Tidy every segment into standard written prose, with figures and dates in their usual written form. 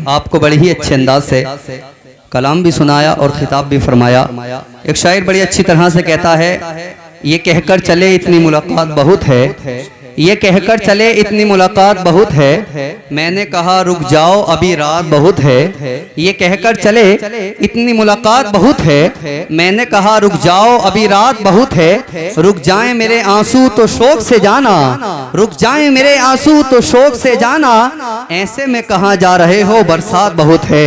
आपको बड़े ही अच्छे अंदाज से कलाम भी सुनाया और खिताब भी फरमाया। एक शायर बड़ी अच्छी तरह से कहता है, ये कहकर चले इतनी मुलाकात बहुत है, ये कहकर चले इतनी मुलाकात बहुत है, मैंने कहा रुक जाओ अभी रात बहुत है। ये कहकर चले इतनी मुलाकात बहुत है, मैंने कहा रुक जाओ अभी रात बहुत है। रुक जाएं मेरे आंसू तो शौक से जाना, रुक जाएं मेरे आंसू तो शौक से जाना, ऐसे में कहाँ जा रहे हो बरसात बहुत है,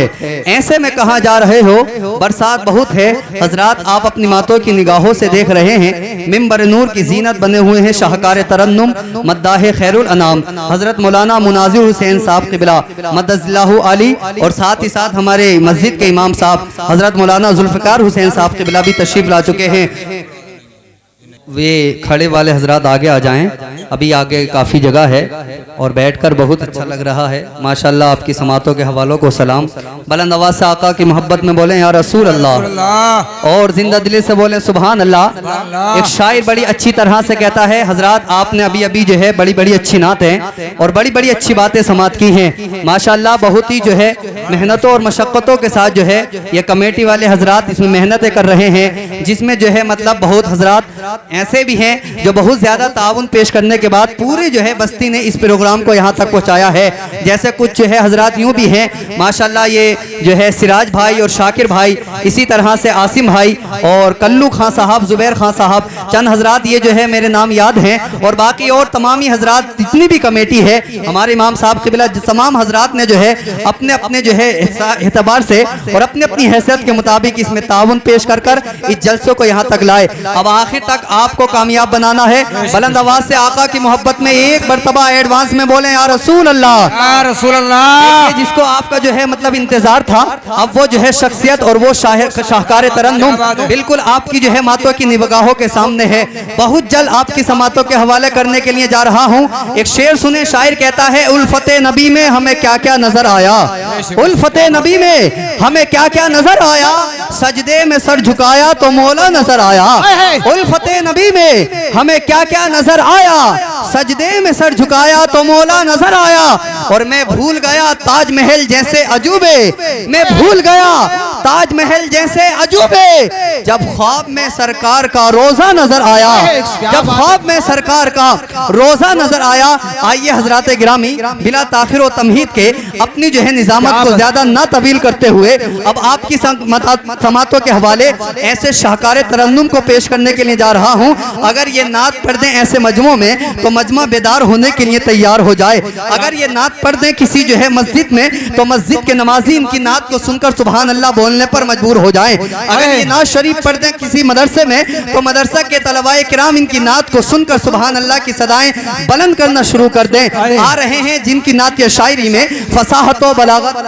ऐसे में कहाँ जा रहे हो बरसात बहुत है। हजरात आप अपनी मातों की निगाहों से देख रहे हैं, मिंबर नूर की जीनत बने हुए हैं शाहकार तरन्नुम मद्दाह खैरुल अनाम हजरत मौलाना मुनाजिर हुसैन साहब क़िबला मद्दज़िल्लाहु आली, और साथ ही साथ हमारे मस्जिद के इमाम साहब हजरत मौलाना जुल्फ़िकार हुसैन साहब क़िबला भी तशरीफ ला चुके हैं। वे खड़े वाले हजरात आगे आ जाएं, अभी आगे काफ़ी जगह है और बैठकर बहुत अच्छा लग रहा है माशाल्लाह। आपकी समातों के हवालों को सलाम, बुलंद आवाज़ से आका की मोहब्बत में बोलें या रसूल अल्लाह, और जिंदा दिली से बोलें सुभान अल्लाह। एक शायर बड़ी अच्छी तरह से कहता है, हजरात आपने अभी अभी जो है बड़ी बड़ी अच्छी नातें और बड़ी बड़ी अच्छी बातें समात की हैं माशाल्लाह। बहुत ही जो है मेहनतों और मशक्क़तों के साथ जो है ये कमेटी वाले हजरात इसमें मेहनतें कर रहे हैं, जिसमें जो है मतलब बहुत हजरात ऐसे भी हैं जो बहुत ज़्यादा ताउन पेश करने के बाद पूरी जो है बस्ती ने इस प्रोग्राम को यहाँ तक पहुँचाया है। जैसे कुछ जो है हजरात यूँ भी हैं माशाल्लाह, ये जो है सिराज भाई और शाकिर भाई, इसी तरह से आसिम भाई और कल्लू खां साहब, जुबैर खां साहब, चंद हजरात ये जो है मेरे नाम याद हैं, और बाकी और तमामी हजरात जितनी भी कमेटी है हमारे इमाम साहब क़िबला तमाम हजरात ने जो है अपने अपने जो है एतबार से और अपनी अपनी हैसियत के मुताबिक इसमें ताउन पेश कर कर इस जलसों को यहाँ तक लाए। अब आखिर तक आपको कामयाब बनाना है। बुलंद आवाज से आका की मोहब्बत में एक मरतबा एडवांस में बोले या रसूल अल्लाह, या रसूल अल्लाह। जिसको आपका जो है मतलब इंतजार था, अब वो जो है शख्सियत और वो शाहकार तरन्नुम बिल्कुल आपकी जो है मातों की निगाहों के सामने है। बहुत जल्द आपकी समातों के हवाले करने के लिए जा रहा हूँ। एक शेर सुने, शायर कहता है, उल्फते नबी में हमें क्या क्या नजर आया, उल्फते नबी में हमें क्या क्या नजर आया, सजदे में सर झुकाया तो मौला नजर आया। उल्फते नबी में हमें क्या क्या नजर आया, सजदे में सर झुकाया तो मौला नजर आया। और मैं भूल गया ताजमहल जैसे अजूबे, मैं भूल गया ताजमहल जैसे अजूबे, जब ख्वाब में सरकार का रोजा नजर आया, जब ख्वाब में सरकार का रोजा नजर आया। आइए हजरात गिरामी बिला ताखिर व तमहीद के अपनी जो है निजामत को ज्यादा ना तवील करते हुए अब आपकी समातों के हवाले ऐसे शाहकार तरन्नुम को पेश करने के लिए जा रहा हूँ। अगर ये नात पढ़ दें ऐसे मजमों में तो मजमा बेदार होने के लिए तैयार हो जाए। अगर ये नात पढ़ दें किसी जो है मस्जिद में तो मस्जिद के नमाजी इनकी नात को सुनकर सुभान अल्लाह बोलने पर मजबूर हो जाएं। अगर ये नात शरीफ पढ़ दें किसी मदरसे में तो मदरसा के तलबाए किराम इनकी नात को सुनकर सुभान अल्लाह की सदाएं बुलंद करना शुरू कर दें। आ रहे हैं जिनकी नात या शायरी में फसाहत व बलागत,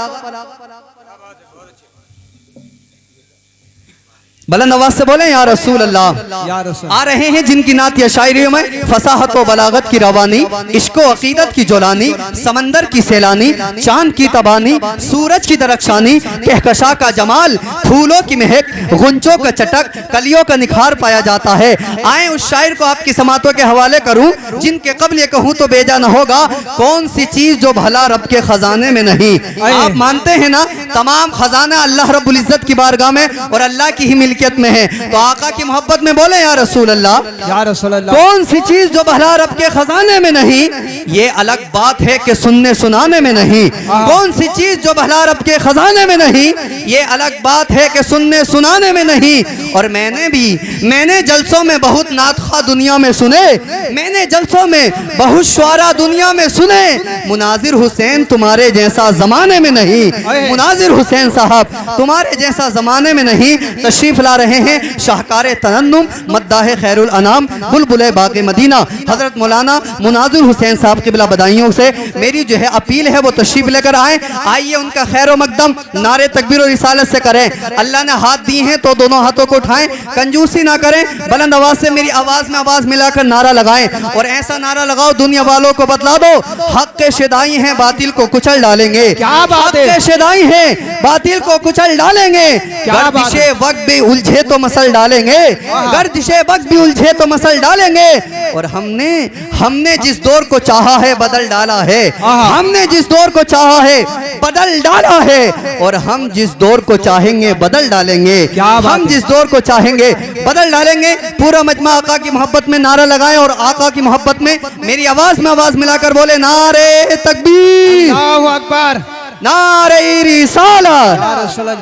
बुलंद आवाज से बोले या रसूल अल्लाह। आ रहे हैं जिनकी नात या शायरियों में फसाहत व बलागत की रवानी, इश्क व अकीदत की जोलानी, समंदर की सैलानी, चांद की तबानी, सूरज की दरख्शानी, कहकशा का जमाल, फूलों की महक, गुंचों का चटक, कलियों का निखार पाया जाता है। आए उस शायर को आपकी समातों के हवाले करूं जिनके कब्ल ये कहूं तो बेजा न होगा, कौन सी चीज जो भला रब के खजाने में नहीं। आप मानते हैं ना तमाम खजाना अल्लाह रब्बुल इज्जत की बारगाह में और अल्लाह की ही मिल्कियत में है। तो आका की मोहब्बत में बोले या रसूल अल्लाह, या रसूल अल्लाह। कौन सी चीज जो भला रब के खजाने में नहीं, ये अलग बात है कि सुनने सुनाने में नहीं। कौन सी चीज जो भला रब के खजाने में नहीं, ये अलग बात है कि सुनने सुनाने में नहीं। और मैंने जलसों में बहुत नातखा दुनिया में सुने, मैंने जलसों में बहुत शुआरा दुनिया में सुने, मुनाजिर हुसैन तुम्हारे जैसा जमाने में नहीं, मुनाजिर हुसैन साहब तुम्हारे जैसा जमाने में नहीं। तशरीफ ला रहे हैं शाहकार तरन्नुम मद्दाह खैरुल अनाम बुलबुल बाग़ मदीना हजरत मौलाना मुनाजिर हुसैन साहब क़िबला बदाइयों से मेरी जो है अपील है वो तशरीफ लेकर आए। आइए उनका खैर मकदम नारे तकबीर और रिसालत से करें। अल्लाह ने हाथ दिए हैं तो दोनों हाथों को उठाएं, कंजूसी ना करें, बुलंद आवाज से मेरी आवाज में आवाज मिलाकर नारा लगाएं और ऐसा नारा लगाओ दुनिया वालों को बतला दो, हक के शिदाई हैं बातिल को कुचल डालेंगे। क्या बात है, हक के शिदाई हैं बातिल को कुचल डालेंगे। गर्दिशे वक्त भी उलझे तो मसल डालेंगे, गर्दिशे वक्त भी उलझे तो मसल डालेंगे। और हमने जिस दौर को चाहा है बदल डाला है, हमने जिस दौर को चाहा है बदल डाला है और हम जिस दौर को चाहेंगे बदल डालेंगे। हम जिस दौर को चाहेंगे बदल डालेंगे। पूरा मजमा आका की मोहब्बत में नारा लगाएं और आका की मोहब्बत में मेरी आवाज में आवाज मिलाकर बोले नारे तकबीर, अल्लाहु अकबर, नारे रिसालत,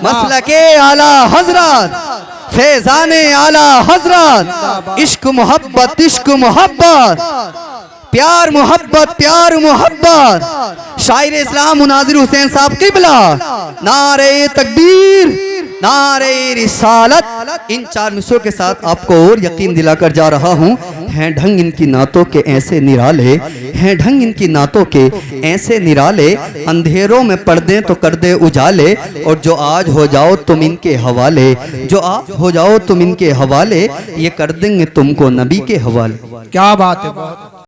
मसलके आला हजरत, फैजाने आला हजरत, इश्क मोहब्बत, इश्क मोहब्बत, प्यार मोहब्बत, प्यार मोहब्बत, शायर इस्लाम मुनाजिर हुसैन साहब किबला, नारे तकबीर, नारे रिसालत। इन 4 मिसरों के साथ आपको और यकीन दिलाकर जा रहा हूँ, हैं ढंग इनकी नातों के ऐसे निराले, हैं ढंग इनकी नातों के ऐसे निराले, अंधेरों में पढ़ दें तो कर दे उजाले, और जो आज हो जाओ तुम इनके हवाले, जो आज हो जाओ तुम इनके हवाले, ये कर देंगे तुमको नबी के हवाले। क्या बात है।